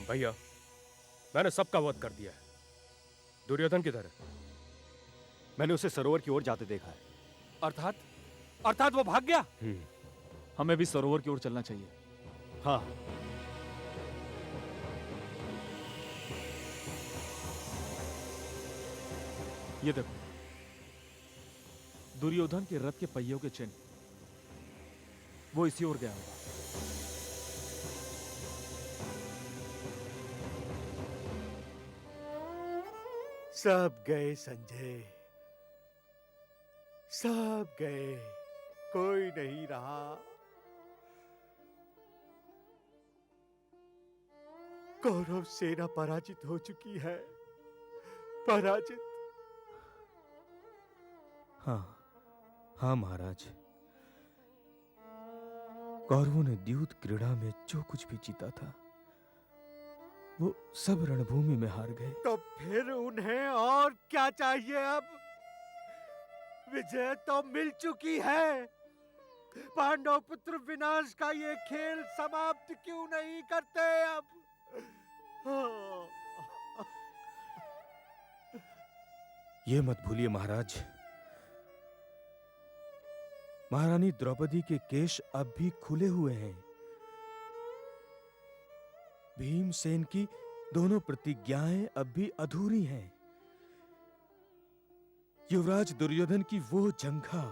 भैया, मैंने सबका वध कर दिया है। दुर्योधन किधर है? मैंने उसे सरोवर की ओर जाते देखा है। अर्थात अर्थात वो भाग गया। हमें भी सरोवर की ओर चलना चाहिए। हाँ, ये देखो, दुर्योधन के रथ के पहियों के चिन्ह, वो इसी ओर गया होगा। सब गए संजय, सब गए, कोई नहीं रहा। कौरव सेना पराजित हो चुकी है, पराजित। हाँ हाँ महाराज, कौरवों ने द्यूत क्रीड़ा में जो कुछ भी जीता था वो सब रणभूमि में हार गए। तो फिर उन्हें और क्या चाहिए अब? विजय तो मिल चुकी है। पांडव पुत्र विनाश का ये खेल समाप्त क्यों नहीं करते अब? ये मत भूलिए महाराज, महारानी द्रौपदी के केश अब भी खुले हुए हैं। भीमसेन की दोनों प्रतिज्ञाएं अब भी अधूरी हैं। युवराज दुर्योधन की वो जंघा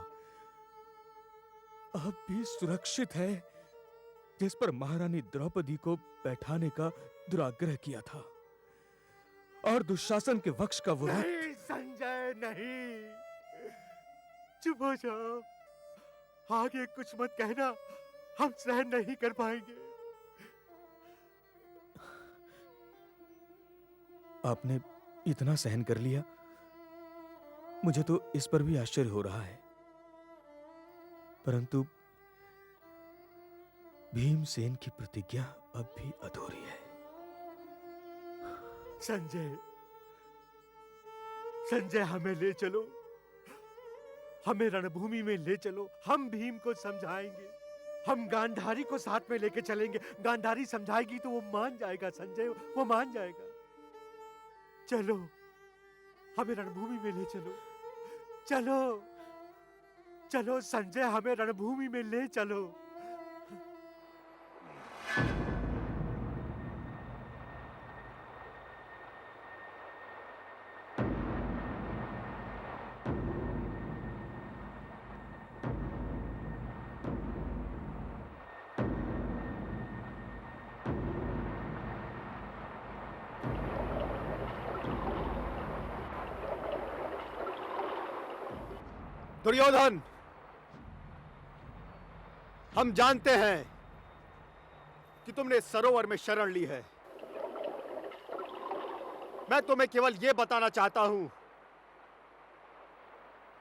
अब भी सुरक्षित है जिस पर महारानी द्रौपदी को बैठाने का दुराग्रह किया था, और दुशासन के वक्ष का वो नहीं संजय, नहीं, चुप हो जाओ। आगे कुछ मत कहना, हम सहन नहीं कर पाएंगे। आपने इतना सहन कर लिया, मुझे तो इस पर भी आश्चर्य हो रहा है। परंतु भीमसेन की प्रतिज्ञा अब भी अधूरी है। संजय, संजय, हमें ले चलो, हमें रणभूमि में ले चलो। हम भीम को समझाएंगे, हम गांधारी को साथ में लेके चलेंगे। गांधारी समझाएगी तो वो मान जाएगा संजय, वो मान जाएगा। चलो, हमें रणभूमि में ले चलो, चलो चलो संजय, हमें रणभूमि में ले चलो। दुर्योधन, हम जानते हैं कि तुमने सरोवर में शरण ली है। मैं तुम्हें केवल यह बताना चाहता हूं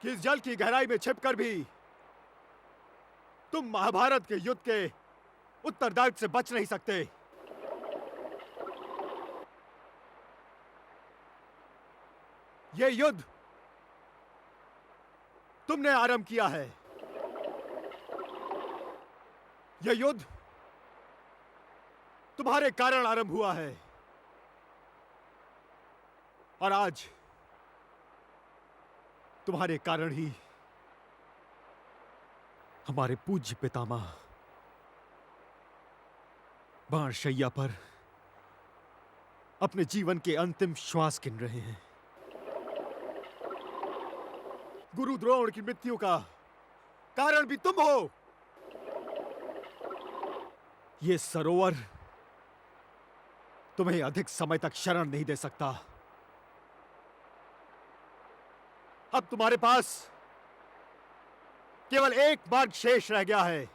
कि इस जल की गहराई में छिपकर भी तुम महाभारत के युद्ध के उत्तरदायित्व से बच नहीं सकते। यह युद्ध तुमने आरंभ किया है। यह युद्ध तुम्हारे कारण आरंभ हुआ है, और आज तुम्हारे कारण ही हमारे पूज्य पितामह बाणशैया पर अपने जीवन के अंतिम श्वास गिन रहे हैं। गुरु द्रोण की मृत्यु का कारण भी तुम हो। यह सरोवर तुम्हें अधिक समय तक शरण नहीं दे सकता। अब तुम्हारे पास केवल एक मार्ग शेष रह गया है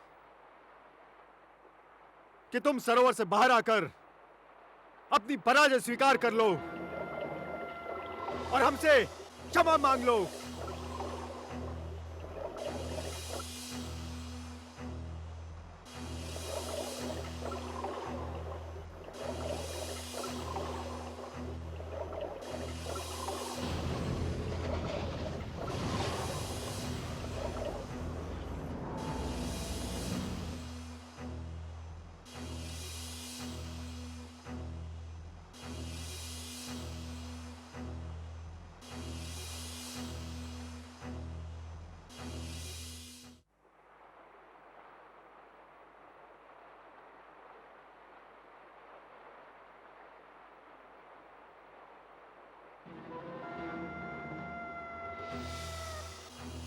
कि तुम सरोवर से बाहर आकर अपनी पराजय स्वीकार कर लो और हमसे क्षमा मांग लो।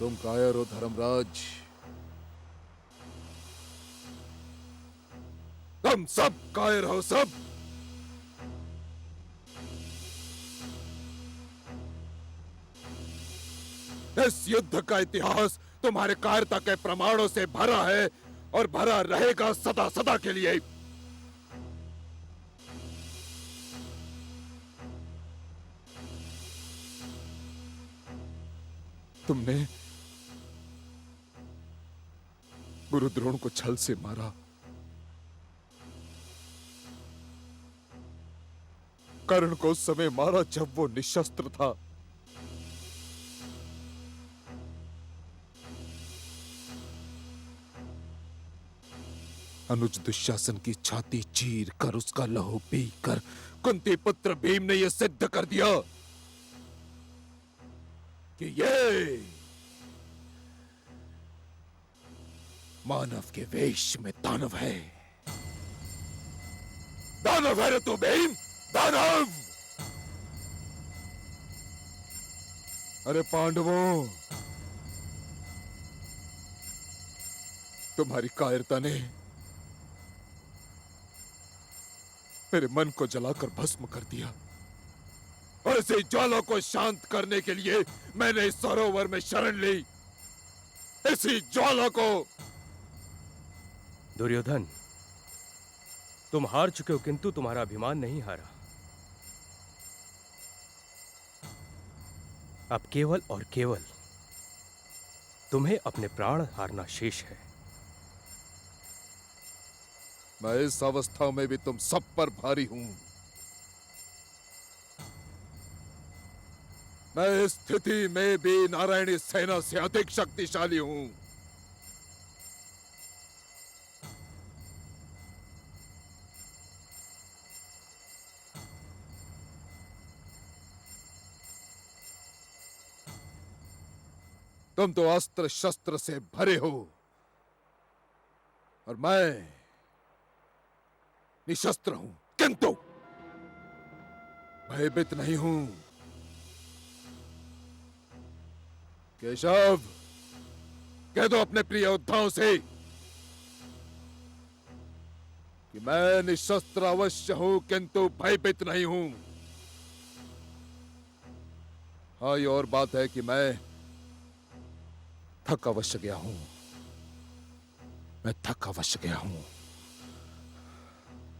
तुम कायर हो धर्मराज। तुम सब कायर हो, सब। इस युद्ध का इतिहास तुम्हारे कायरता के प्रमाणों से भरा है और भरा रहेगा सदा सदा के लिए। तुमने गुरु द्रोण को छल से मारा, कर्ण को उस समय मारा जब वो निशस्त्र था। अनुज दुशासन की छाती चीर कर उसका लहू पी कर कुंती पुत्र भीम ने यह सिद्ध कर दिया कि ये मानव के वेश में दानव है। दानव है रे तू भीम, दानव। अरे पांडवों, तुम्हारी कायरता ने मेरे मन को जलाकर भस्म कर दिया और इसी ज्वाला को शांत करने के लिए मैंने इस सरोवर में शरण ली, इसी ज्वाला को। दुर्योधन, तुम हार चुके हो किंतु तुम्हारा अभिमान नहीं हारा। अब केवल और केवल तुम्हें अपने प्राण हारना शेष है। मैं इस अवस्था में भी तुम सब पर भारी हूं। मैं इस स्थिति में भी नारायणी सेना से अधिक शक्तिशाली हूं। तुम तो अस्त्र शस्त्र से भरे हो और मैं निशस्त्र हूं, किंतु भयभीत नहीं हूं। केशव, कह दो अपने प्रिय योद्धाओं से कि मैं निशस्त्र अवश्य हूं किंतु भयभीत नहीं हूं। हाँ, ये और बात है कि मैं थक अवश्य गया हूं। मैं थक अवश्य गया हूं।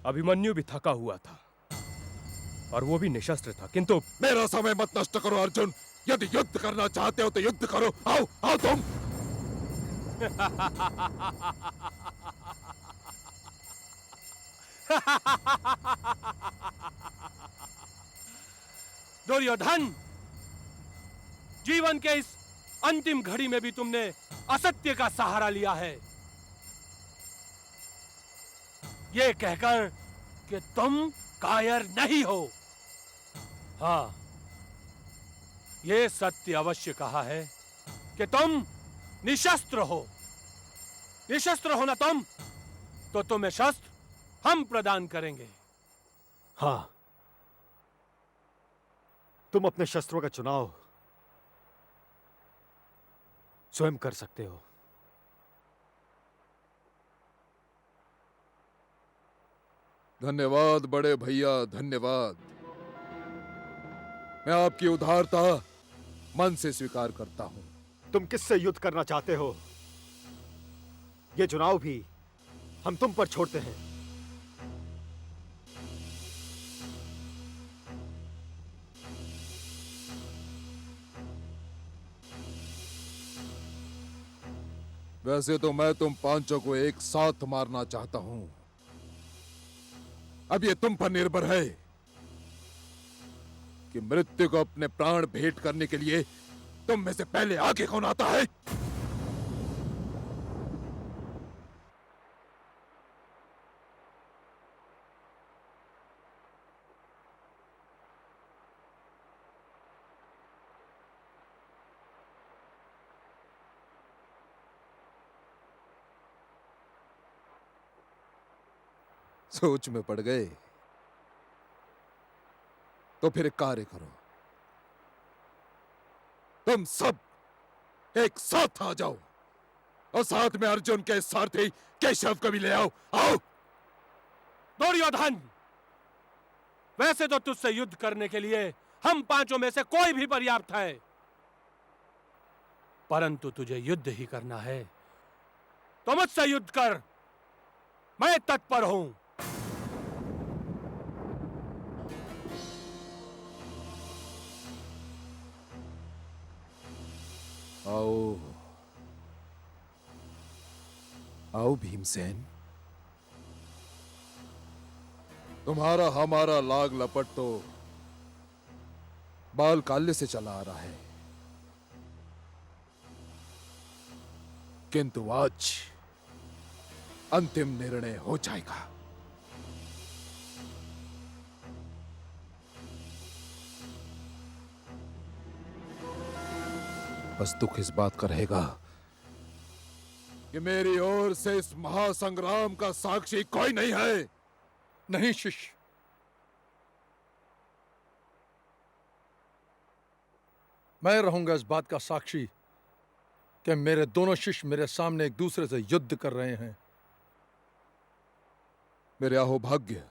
अभिमन्यु भी थका हुआ था और वो भी निशस्त्र था, किंतु मेरा समय मत नष्ट करो अर्जुन। यदि युद्ध करना चाहते हो तो युद्ध करो। आओ आओ तुम। दुर्योधन, जीवन के इस अंतिम घड़ी में भी तुमने असत्य का सहारा लिया है, ये कहकर कि तुम कायर नहीं हो। हाँ, ये सत्य अवश्य कहा है कि तुम निशस्त्र हो। निशस्त्र हो ना तुम, तो तुम्हें शस्त्र हम प्रदान करेंगे। हाँ, तुम अपने शस्त्रों का चुनाव स्वयं कर सकते हो। धन्यवाद बड़े भैया, धन्यवाद। मैं आपकी उदारता मन से स्वीकार करता हूं। तुम किससे युद्ध करना चाहते हो, यह चुनाव भी हम तुम पर छोड़ते हैं। वैसे तो मैं तुम पांचों को एक साथ मारना चाहता हूं। अब ये तुम पर निर्भर है कि मृत्यु को अपने प्राण भेंट करने के लिए तुम में से पहले आगे कौन आता है। सोच में पड़ गए तो फिर एक कार्य करो। तुम सब एक साथ आ जाओ और साथ में अर्जुन के सारथी केशव को भी ले आओ। आओ। दुर्योधन, वैसे तो तुझसे युद्ध करने के लिए हम पांचों में से कोई भी पर्याप्त है, परंतु तुझे युद्ध ही करना है तो मुझसे युद्ध कर, मैं तत्पर हूं। आओ आओ भीमसेन, तुम्हारा हमारा लाग लपट तो बाल काल्य से चला आ रहा है, किंतु आज अंतिम निर्णय हो जाएगा। बस दुख इस बात का रहेगा कि मेरी ओर से इस महासंग्राम का साक्षी कोई नहीं है। नहीं शिष्य, मैं रहूंगा इस बात का साक्षी कि मेरे दोनों शिष्य मेरे सामने एक दूसरे से युद्ध कर रहे हैं। मेरे अहोभाग्य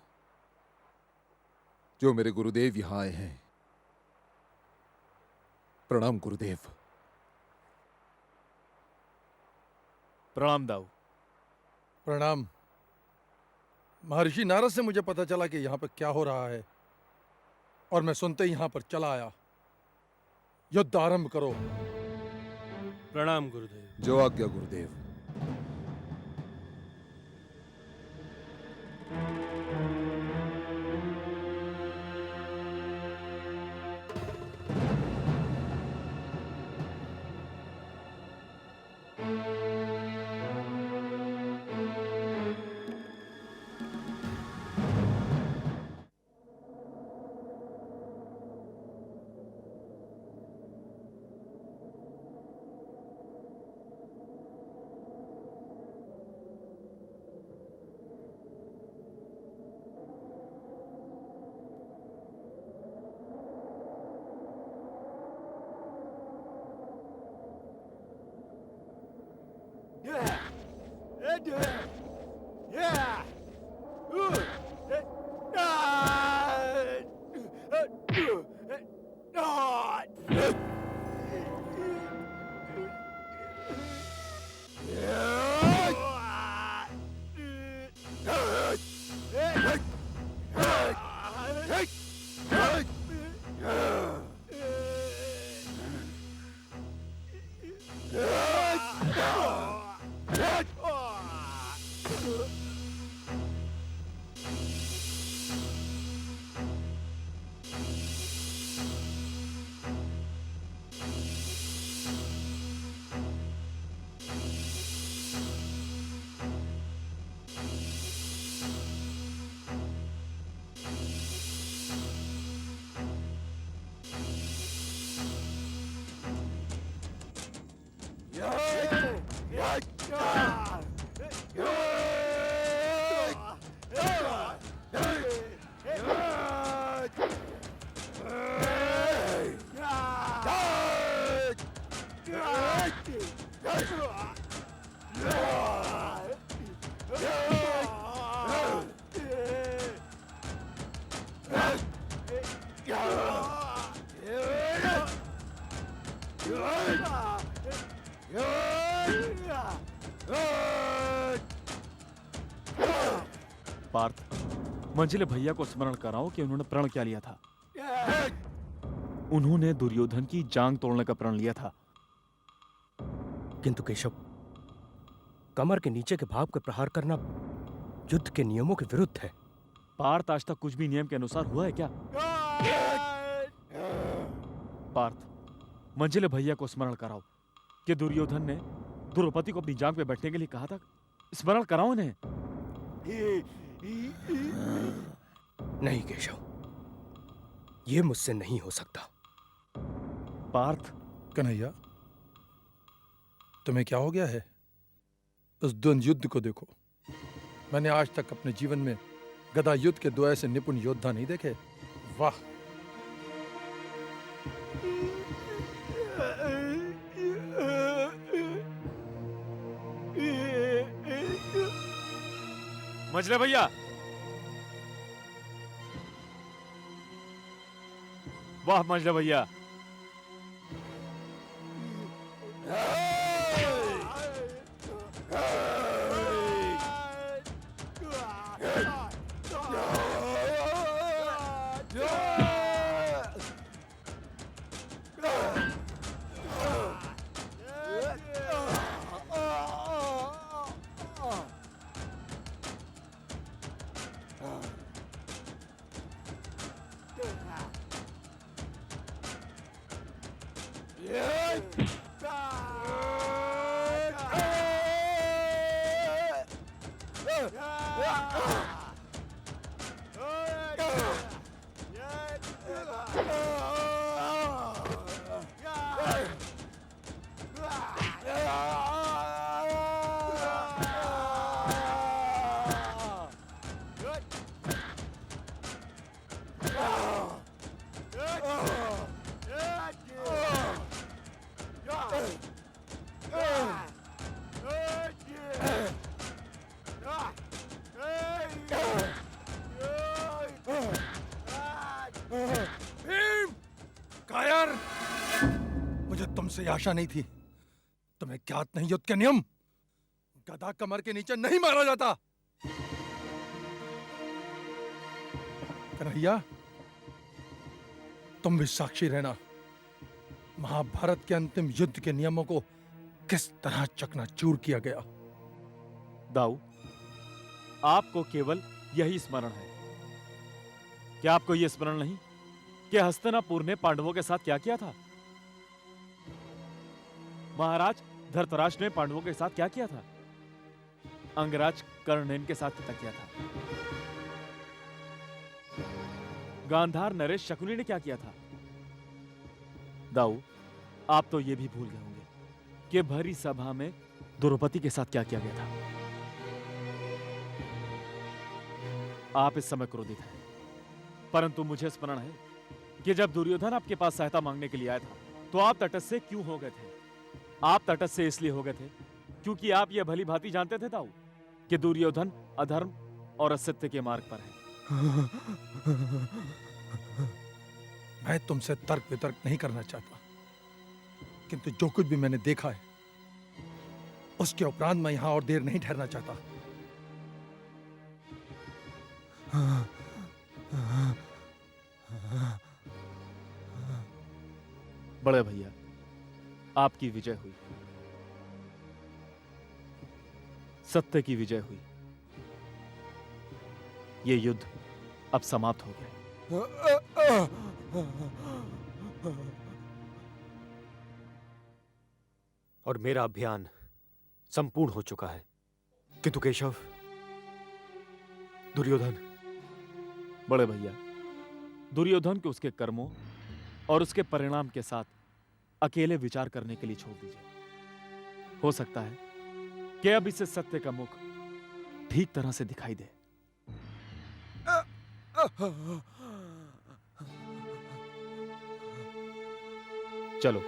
जो मेरे गुरुदेव यहां आए हैं। प्रणाम गुरुदेव। प्रणाम दाऊ। प्रणाम। महर्षि नारद से मुझे पता चला कि यहाँ पर क्या हो रहा है और मैं सुनते ही यहाँ पर चला आया। युद्ध आरंभ करो। प्रणाम गुरुदेव। जो आज्ञा गुरुदेव। पार्थ, मंजिले भैया को स्मरण कराओ कि उन्होंने प्रण क्या लिया था। उन्होंने दुर्योधन की जांग तोड़ने का प्रण लिया था। किंतु केशव, कमर के नीचे के भाव के प्रहार करना युद्ध के नियमों के विरुद्ध है। पार्थ, आज तक कुछ भी नियम के अनुसार हुआ है क्या? पार्थ, मंजिले भैया को स्मरण कराओ कि दुर्योधन ने द्रौपदी को अपनी जांग पे बैठने के लिए कहा था। स्मरण कराओ इन्हें। नहीं केशव, यह मुझसे नहीं हो सकता। पार्थ। कन्हैया, तुम्हें क्या हो गया है? उस द्वंद्व युद्ध को देखो। मैंने आज तक अपने जीवन में गदा युद्ध के दो ऐसे निपुण योद्धा नहीं देखे। वाह! मंझले भैया, वाह मंझले भैया, कायर, मुझे तुमसे आशा नहीं थी। तुम्हें ज्ञात नहीं युद्ध के नियम? गदा कमर के नीचे नहीं मारा जाता। कन्हैया, तुम भी साक्षी रहना, महाभारत के अंतिम युद्ध के नियमों को किस तरह चकनाचूर किया गया। दाऊ, आपको केवल यही स्मरण है। क्या आपको यह स्मरण नहीं कि हस्तिनापुर ने पांडवों के साथ क्या किया था? महाराज धृतराष्ट्र ने पांडवों के साथ क्या किया था? अंगराज कर्णेन के साथ क्या किया था? गांधार नरेश शकुनी ने क्या किया था? दाऊ, आप तो यह भी भूल गए होंगे कि भरी सभा में द्रौपदी के साथ क्या किया गया था। आप इस समय क्रोधित हैं, परंतु मुझे स्मरण है कि जब दुर्योधन आपके पास सहायता मांगने के लिए आया था तो आप तटस्थ से क्यों हो गए थे? आप तटस्थ से इसलिए हो गए थे क्योंकि आप यह भली भांति जानते थे दाऊ कि दुर्योधन अधर्म और असत्य के मार्ग पर है। मैं तुमसे तर्क वितर्क नहीं करना चाहता, किंतु जो कुछ भी मैंने देखा है उसके उपरांत मैं यहां और देर नहीं ठहरना चाहता। बड़े भैया, आपकी विजय हुई, सत्य की विजय हुई। ये युद्ध अब समाप्त हो गया। और मेरा अभियान संपूर्ण हो चुका है। किंतु केशव, दुर्योधन। बड़े भैया, दुर्योधन को उसके कर्मों और उसके परिणाम के साथ अकेले विचार करने के लिए छोड़ दीजिए। हो सकता है कि अब इसे सत्य का मुख ठीक तरह से दिखाई दे। चलो।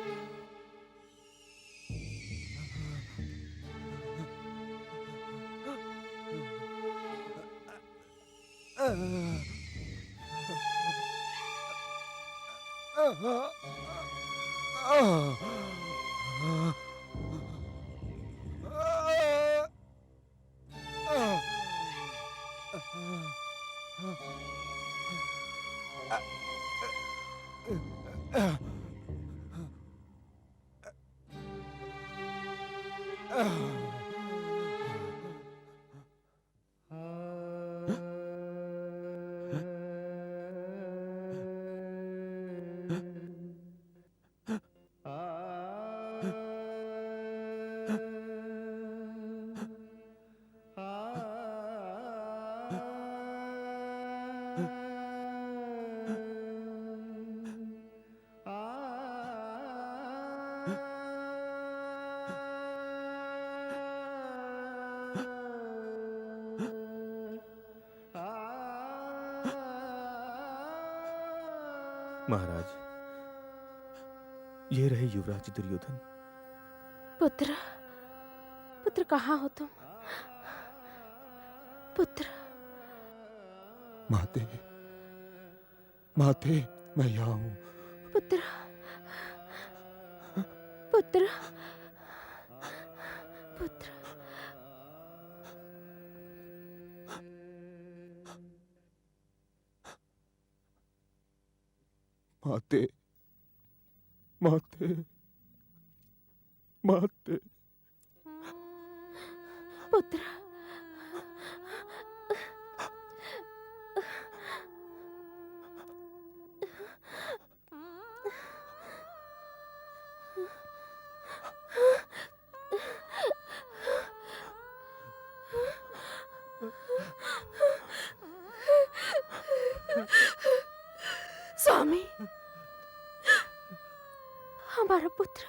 महाराज, ये रहे युवराज दुर्योधन। पुत्र, पुत्र कहाँ हो तुम? पुत्र, माते, माते, मैं यहाँ हूँ। पुत्र, पुत्र, पुत्र। माते, माते, माते। पुत्र, स्वामी, हमारा पुत्र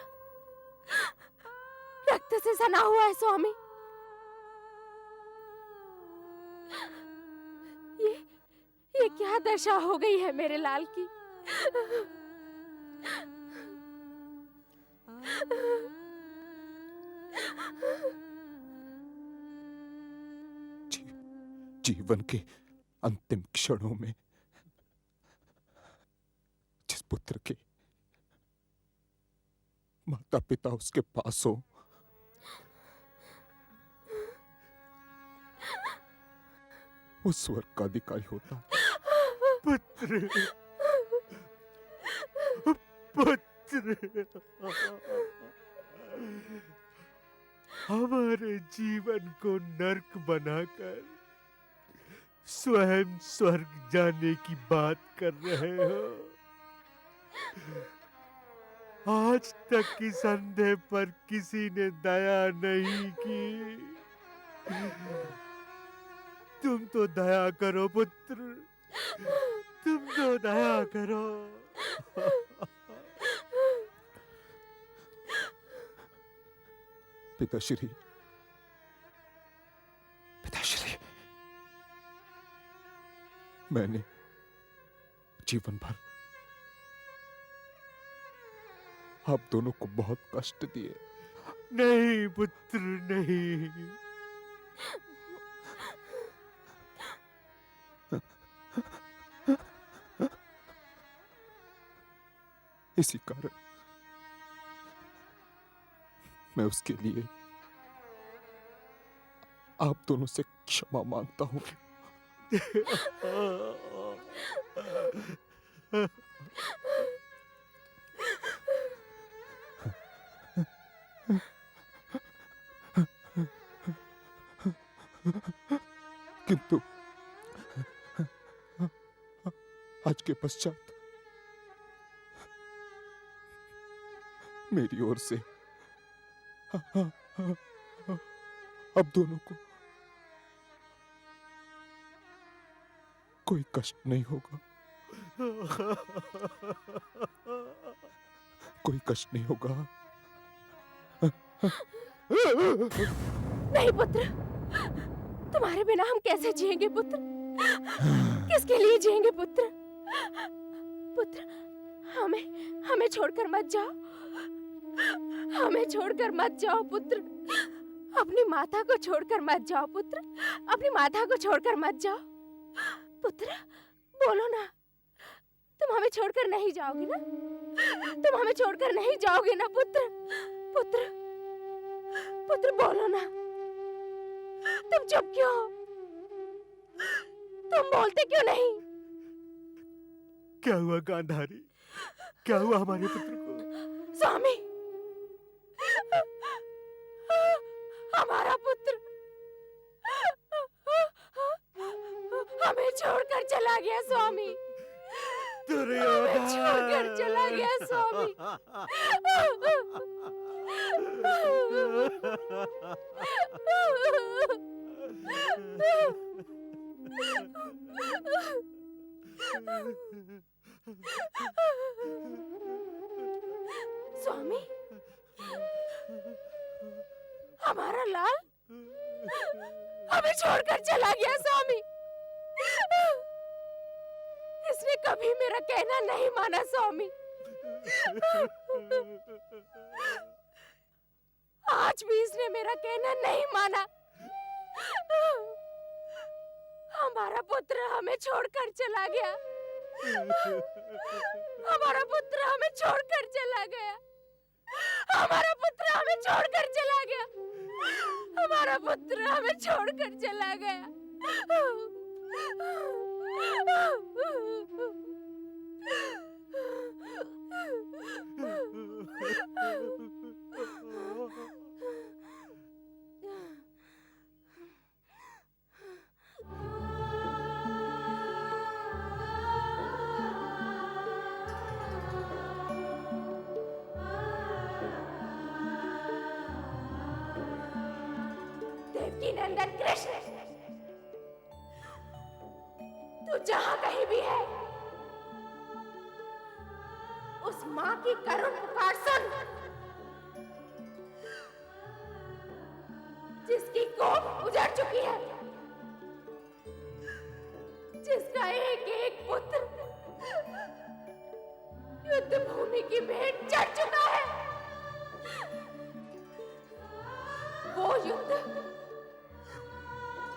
रक्त से सना हुआ है स्वामी। ये क्या दशा हो गई है मेरे लाल की? जीवन के अंतिम क्षणों में जिस पुत्र के माता पिता उसके पास हो, वो स्वर्ग का अधिकारी होता है। पुत्र, पुत्र, हमारे जीवन को नर्क बनाकर स्वयं स्वर्ग जाने की बात कर रहे हो। आज तक की संदेह पर किसी ने दया नहीं की। तुम तो दया करो पुत्र, तुम तो दया करो। पिताश्री, पिताश्री, मैंने जीवन भर आप दोनों को बहुत कष्ट दिए। नहीं पुत्र, नहीं। इसी कारण मैं उसके लिए आप दोनों से क्षमा मांगता हूं। किंतु आज के पश्चात मेरी ओर से अब दोनों को कोई कष्ट नहीं होगा, कोई कष्ट नहीं होगा। नहीं पुत्र, तुम्हारे बिना हम कैसे जिएंगे पुत्र? किसके लिए जिएंगे पुत्र? पुत्र, हमें छोड़कर मत जाओ, हमें छोड़कर मत जाओ पुत्र। अपनी माता को छोड़कर मत जाओ पुत्र, अपनी माता को छोड़कर मत जाओ। पुत्र, बोलो ना, तुम हमें छोड़कर नहीं जाओगे ना? तुम हमें छोड़कर नहीं जाओगे ना पुत्र? पुत्र, पुत्र बोलो ना, तुम चुप क्यों हो? तुम बोलते क्यों नहीं? क्या हुआ गांधारी? क्या हुआ हमारे पुत्र को? स्वामी, हमारा पुत्र हमें छोड़कर चला गया स्वामी, हमें छोड़कर चला गया स्वामी। स्वामी, हमारा लाल हमें छोड़कर चला गया स्वामी। इसने कभी मेरा कहना नहीं माना स्वामी। आज भी इसने मेरा कहना नहीं माना। पुत्र हमें छोड़कर चला गया। हमारा पुत्र हमें छोड़कर चला गया। हमारा पुत्र हमें छोड़कर चला गया। हमारा पुत्र हमें छोड़कर चला गया। देवकी नंदन कृष्ण, तू जहां कहीं भी है, उस मां की करुण पुकार सुन, जिसकी कोख उजड़ चुकी है, जिसका एक एक पुत्र युद्ध भूमि की भेंट चढ़ चुका है। वो युद्ध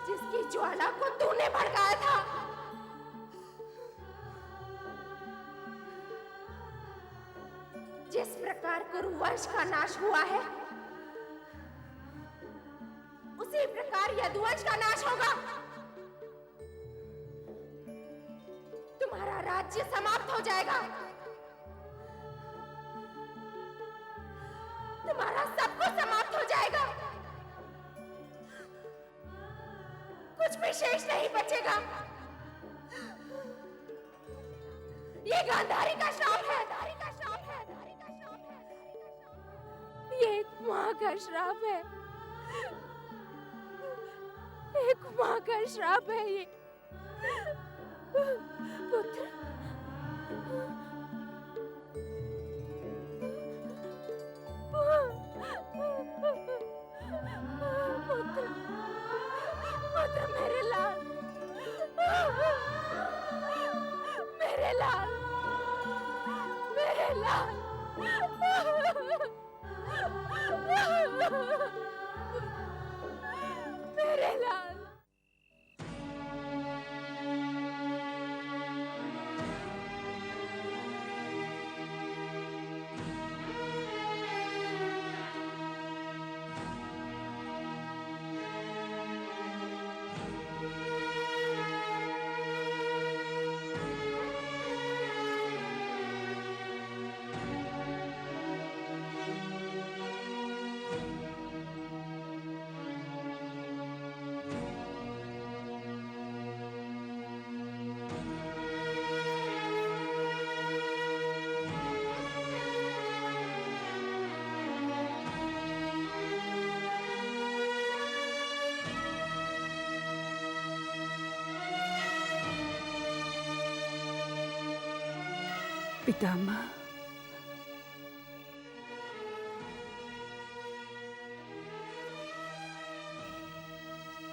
जिसकी ज्वाला को तूने भड़काया था, जिस प्रकार कुरुवंश का नाश हुआ है, उसी प्रकार यदुवंश का नाश होगा। तुम्हारा राज्य समाप्त हो जाएगा। तुम्हारा सब कुछ समाप्त हो जाएगा। कुछ भी शेष नहीं बचेगा। ये गांधारी का श्राप है। ये एक मां का श्राप है। एक मां का श्राप है ये। पुत्र, पुत्र, पुत्र मेरे लाल, मेरे लाल, मेरे लाल, मेरे लाल। पितामह,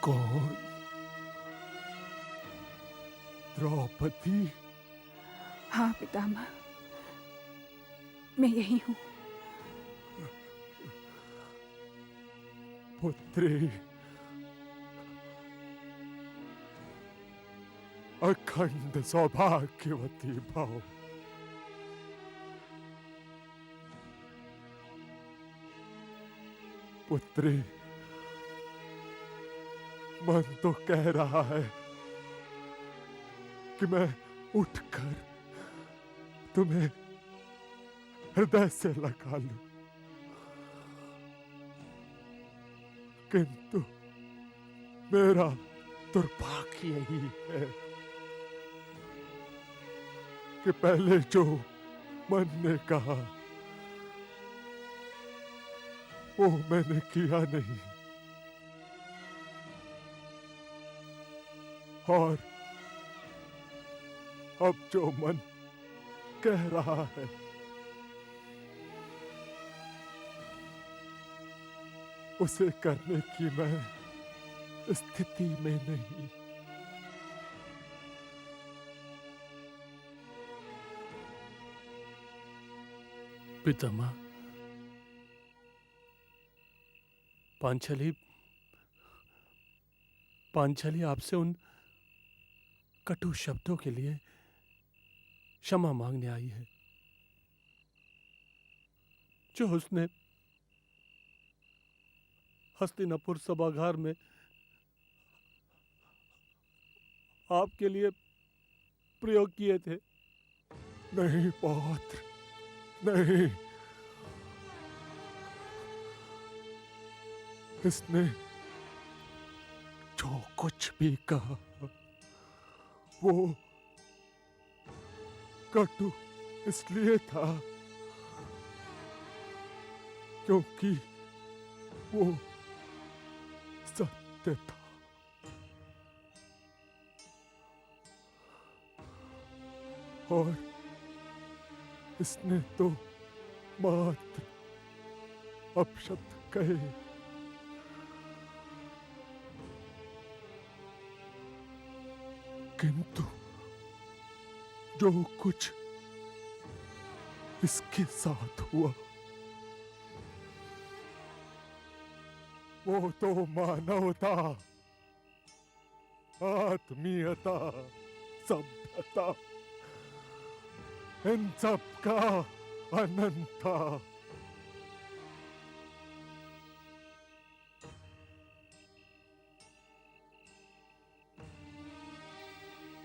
कौन? द्रौपदी? हाँ पितामह, मैं यही हूँ। पुत्री, अखंड सौभाग्यवती भव। पुत्री, मन तो कह रहा है कि मैं उठकर तुम्हें हृदय से लगा लूं, किंतु मेरा दुर्भाग्य यही है कि पहले जो मन ने कहा वो मैंने किया नहीं, और अब जो मन कह रहा है उसे करने की मैं स्थिति में नहीं। पितामह, पांचाली आपसे कटु शब्दों के लिए क्षमा मांगने आई है, जो उसने हस्तिनापुर सभागार में आपके लिए प्रयोग किए थे। नहीं पौत्र, नहीं। इसने जो कुछ भी कहा वो कटु इसलिए था क्योंकि वो सत्य था। और इसने तो मात्र अपशब्द कहे। किंतु जो कुछ इसके साथ हुआ वो तो मानवता, आत्मीयता, सभ्यता, इन सब का अनंत था।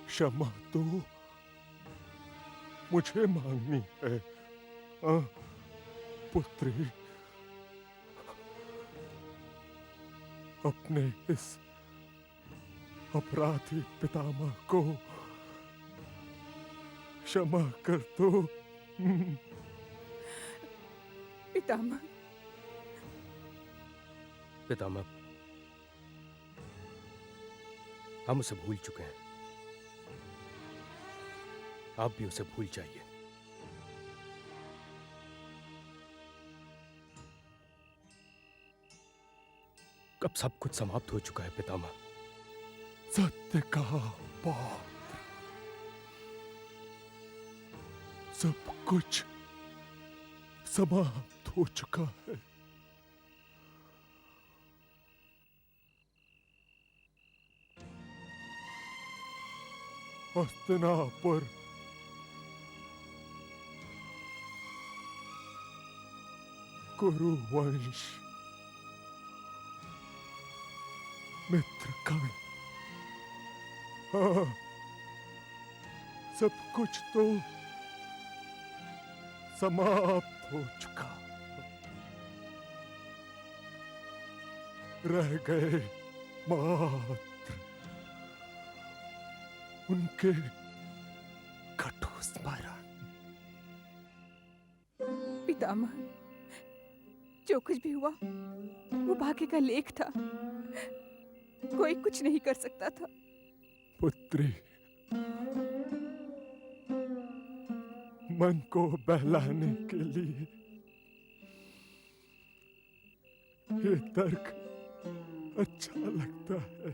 क्षमा तो मुझे मांगनी है, पुत्री। अपने इस अपराधी पितामह को क्षमा कर दो। पितामह। पितामह, हम उसे भूल चुके हैं। आप भी उसे भूल जाइए। अब सब कुछ समाप्त हो चुका है पितामह। सत्य कहा पौत्र, सब कुछ समाप्त हो चुका है। हस्तिनापुर कुरुवंश, मित्रगण, हाँ, सब कुछ तो समाप्त हो चुका। रह गए मात्र उनके कटु स्मरण। पितामह, जो कुछ भी हुआ वो भाग्य का लेख था, कोई कुछ नहीं कर सकता था। पुत्री, मन को बहलाने के लिए ये तर्क अच्छा लगता है,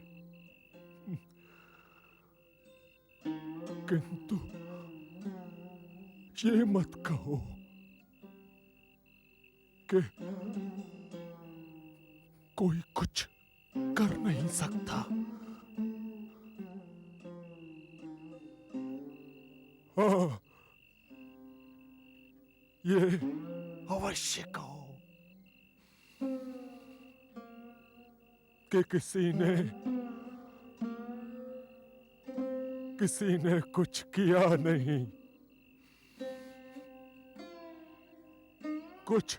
किंतु ये मत कहो कि कोई कुछ कर नहीं सकता। हाँ, ये अवश्य कहो कि किसी ने कुछ किया नहीं, कुछ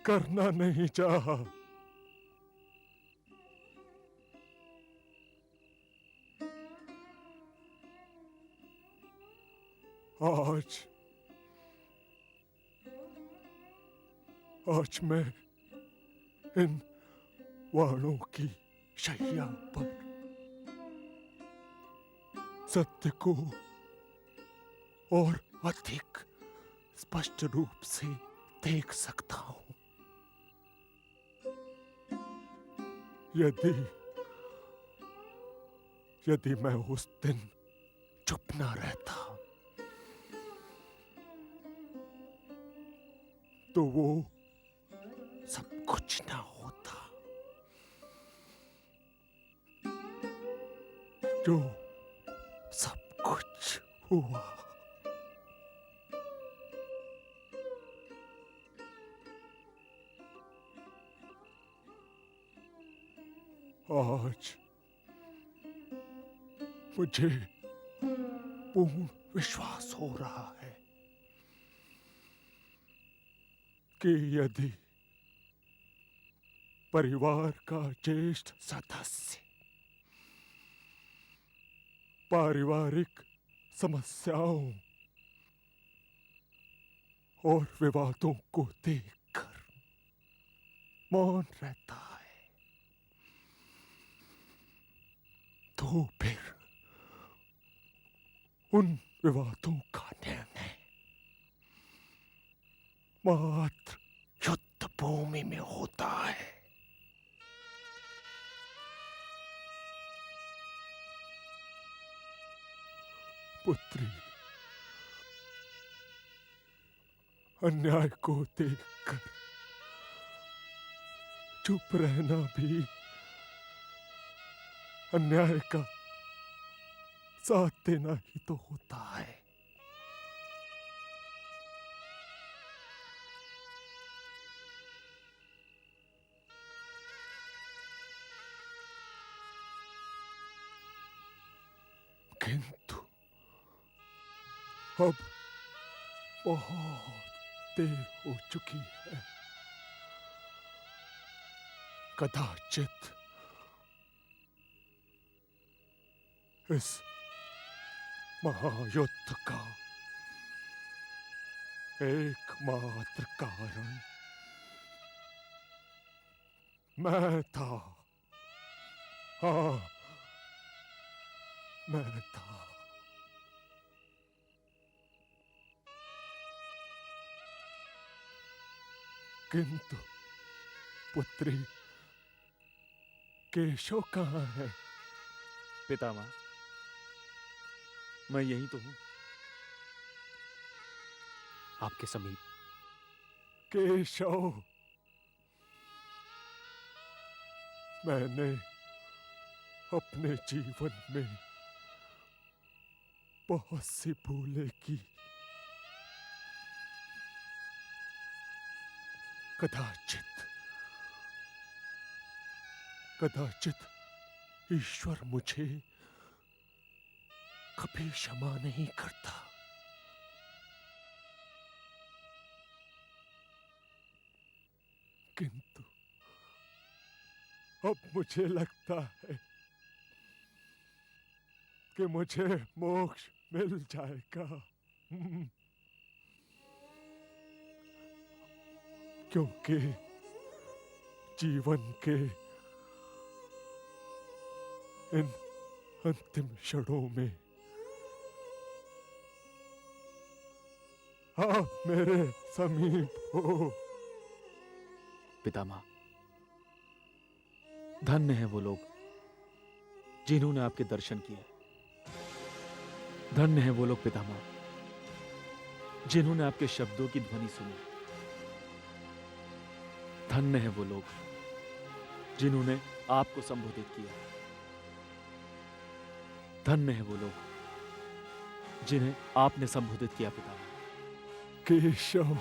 करना नहीं चाहा। आज मैं इन वाणों की शैया पर सत्य को और अधिक स्पष्ट रूप से देख सकता हूं। यदि मैं उस दिन चुप ना रहता तो वो सब कुछ ना होता जो सब कुछ हुआ। आज मुझे पूर्ण विश्वास हो रहा है कि यदि परिवार का ज्येष्ठ सदस्य पारिवारिक समस्याओं और विवादों को देखकर मौन रहता है तो फिर उन विवादों का निर्णय मात्र युद्ध भूमि में होता है। पुत्री, अन्याय को देखकर चुप रहना भी अन्याय का साथ देना ही तो होता है। किंतु अब बहुत देर हो चुकी है। कदाचित इस महायुद्ध का एकमात्र कारण मैं था। हाँ, मैं था। किंतु पुत्री, केशव कहाँ है? पितामह, मैं यही तो हूं। आपके समीप। केशव, मैंने अपने जीवन में बहुत सी भूलें की। कदाचित ईश्वर मुझे कभी क्षमा नहीं करता। किंतु अब मुझे लगता है कि मुझे मोक्ष मिल जाएगा। क्योंकि जीवन के इन अंतिम क्षणों में आप मेरे समीप हो। पितामह, धन्य है वो लोग जिन्होंने आपके दर्शन किए। धन्य है वो लोग पितामह जिन्होंने आपके शब्दों की ध्वनि सुनी। धन्य है वो लोग जिन्होंने आपको संबोधित किया। धन्य है वो लोग जिन्हें आपने संबोधित किया पितामह। केशव,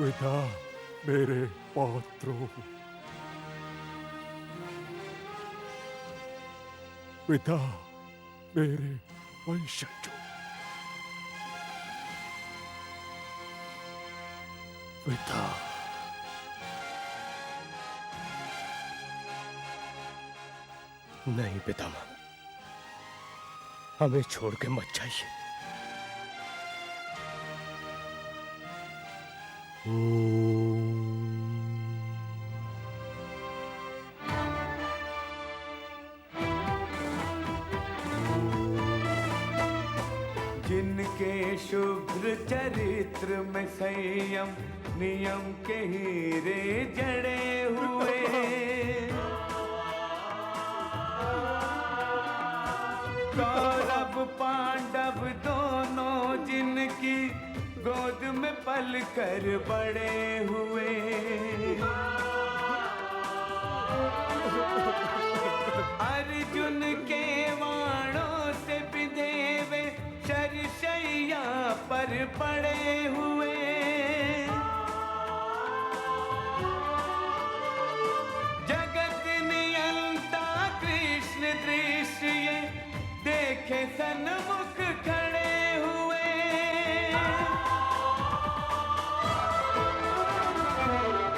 विदा मेरे पौत्रों, विदा मेरे वंशजों, विदा। नहीं पितामह, हमें छोड़ के मत जाइए। जिनके शुभ्र चरित्र में संयम नियम के हीरे जड़े हुए, पांडव दोनों जिनकी गोद में पल कर बड़े हुए। अर्जुन के वाणों से बिधे वे शरशैया पर पड़े हुए। जगत नियंता कृष्ण दृश्य ये देखे सन्मुख खड़े हुए।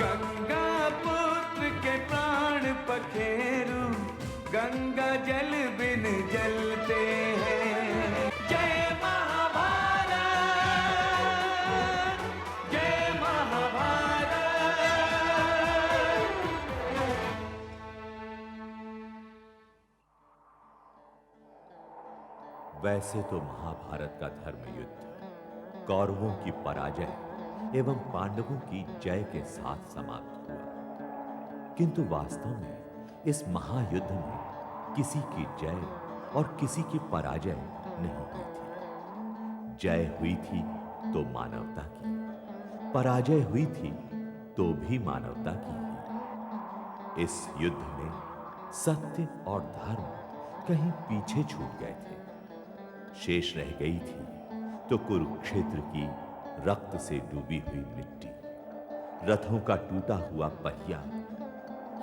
गंगा पुत्र के प्राण पखेरु गंगा जल बिन जलते हैं। जय महाभारत, जय महाभारत। वैसे तो महाभारत का धर्म युद्ध कौरवों की पराजय एवं पांडवों की जय के साथ समाप्त हुआ, किंतु वास्तव में इस महायुद्ध में किसी की जय और किसी की पराजय नहीं हुई थी। जय हुई थी तो मानवता की, पराजय हुई थी तो भी मानवता की ही। इस युद्ध में सत्य और धर्म कहीं पीछे छूट गए थे। शेष रह गई थी तो कुरुक्षेत्र की रक्त से डूबी हुई मिट्टी, रथों का टूटा हुआ पहिया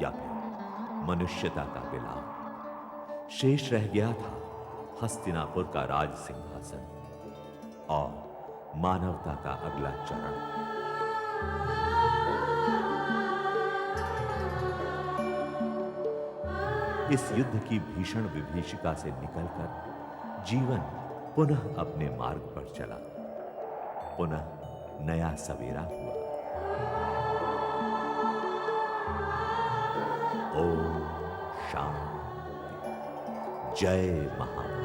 या फिर मनुष्यता का विलाप। शेष रह गया था हस्तिनापुर का राज सिंहासन और मानवता का अगला चरण। इस युद्ध की भीषण विभीषिका से निकलकर जीवन पुनः अपने मार्ग पर चला, पुनः नया सवेरा हुआ। ओम शांति। जय महाभारत।